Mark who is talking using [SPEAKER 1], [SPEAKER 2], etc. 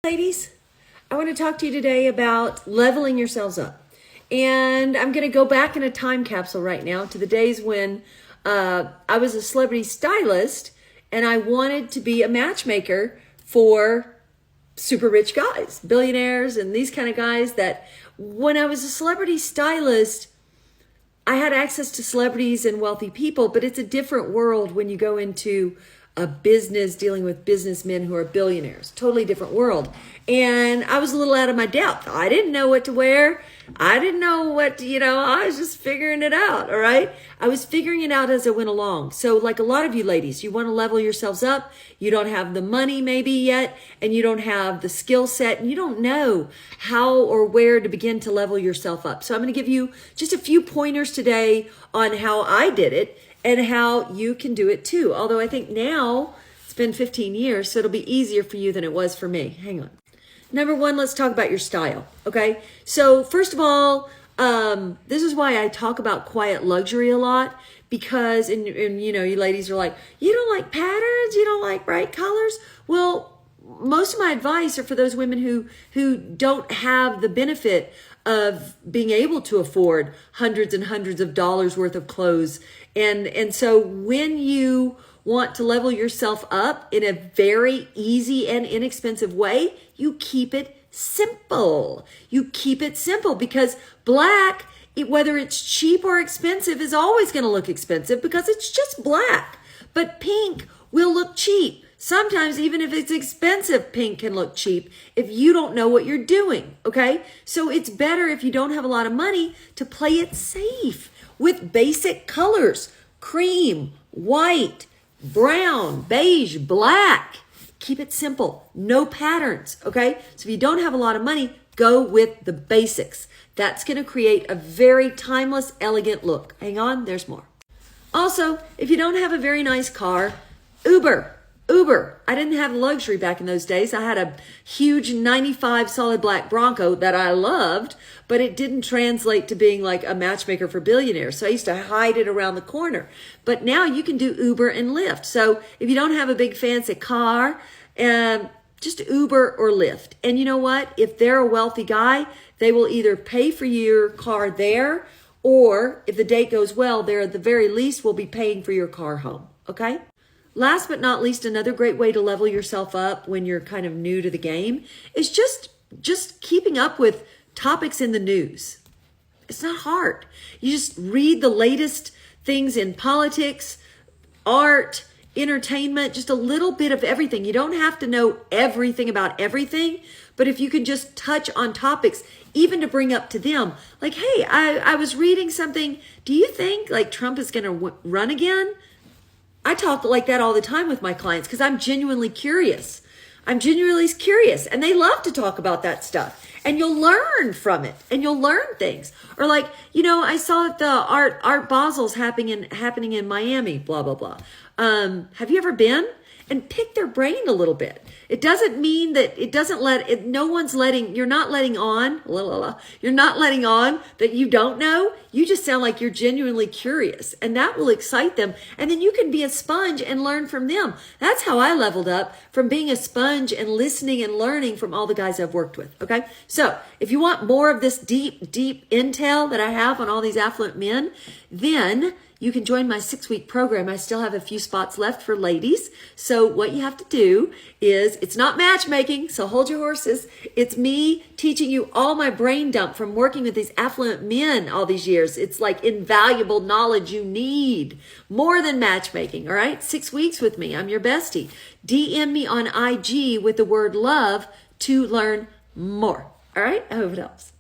[SPEAKER 1] Ladies, I want to talk to you today about leveling yourselves up. And I'm going to go back in a time capsule right now to the days when I was a celebrity stylist and I wanted to be a matchmaker for super rich guys, billionaires and these kind of guys that when I was a celebrity stylist, I had access to celebrities and wealthy people, but it's a different world when you go into a business dealing with businessmen who are billionaires. Totally different world. And I was a little out of my depth. I didn't know what to wear. I didn't know what to, I was just figuring it out. All right. I was figuring it out as I went along. So like a lot of you ladies, you want to level yourselves up. You don't have the money maybe yet, and you don't have the skill set, and you don't know how or where to begin to level yourself up. So I'm going to give you just a few pointers today on how I did it and how you can do it too. Although I think now it's been 15 years, so it'll be easier for you than it was for me. Hang on. Number one, let's talk about your style. Okay. So first of all, this is why I talk about quiet luxury a lot, because, and you ladies are like, you don't like patterns, you don't like bright colors. Well, most of my advice are for those women who don't have the benefit of being able to afford hundreds and hundreds of dollars worth of clothes. And so when you want to level yourself up in a very easy and inexpensive way, you keep it simple. You keep it simple because black, whether it's cheap or expensive, is always going to look expensive because it's just black. But pink will look cheap. Sometimes even if it's expensive, pink can look cheap if you don't know what you're doing, okay? So it's better if you don't have a lot of money to play it safe with basic colors: cream, white, brown, beige, black. Keep it simple, no patterns, okay? So if you don't have a lot of money, go with the basics. That's gonna create a very timeless, elegant look. Hang on, there's more. Also, if you don't have a very nice car, Uber. I didn't have luxury back in those days. I had a huge 95 solid black Bronco that I loved, but it didn't translate to being like a matchmaker for billionaires. So I used to hide it around the corner. But now you can do Uber and Lyft. So if you don't have a big fancy car, just Uber or Lyft. And you know what? If they're a wealthy guy, they will either pay for your car there, or if the date goes well, they're at the very least will be paying for your car home. Okay? Last but not least, another great way to level yourself up when you're kind of new to the game is just keeping up with topics in the news. It's not hard. You just read the latest things in politics, art, entertainment, just a little bit of everything. You don't have to know everything about everything, but if you can just touch on topics, even to bring up to them, like, hey, I was reading something. Do you think like Trump is going to run again? I talk like that all the time with my clients because I'm genuinely curious. And they love to talk about that stuff. And you'll learn from it and you'll learn things. Or like, I saw that the Art Basel's happening in Miami, blah, blah, blah. Have you ever been? And pick their brain a little bit. It doesn't mean that you're not letting on that you don't know. You just sound like you're genuinely curious, and that will excite them. And then you can be a sponge and learn from them. That's how I leveled up, from being a sponge and listening and learning from all the guys I've worked with. Okay. So if you want more of this deep, deep intel that I have on all these affluent men, then you can join my 6-week program. I still have a few spots left for ladies. So what you have to do is, it's not matchmaking, so hold your horses. It's me teaching you all my brain dump from working with these affluent men all these years. It's like invaluable knowledge you need. More than matchmaking, all right? 6 weeks with me. I'm your bestie. DM me on IG with the word love to learn more. All right? I hope it helps.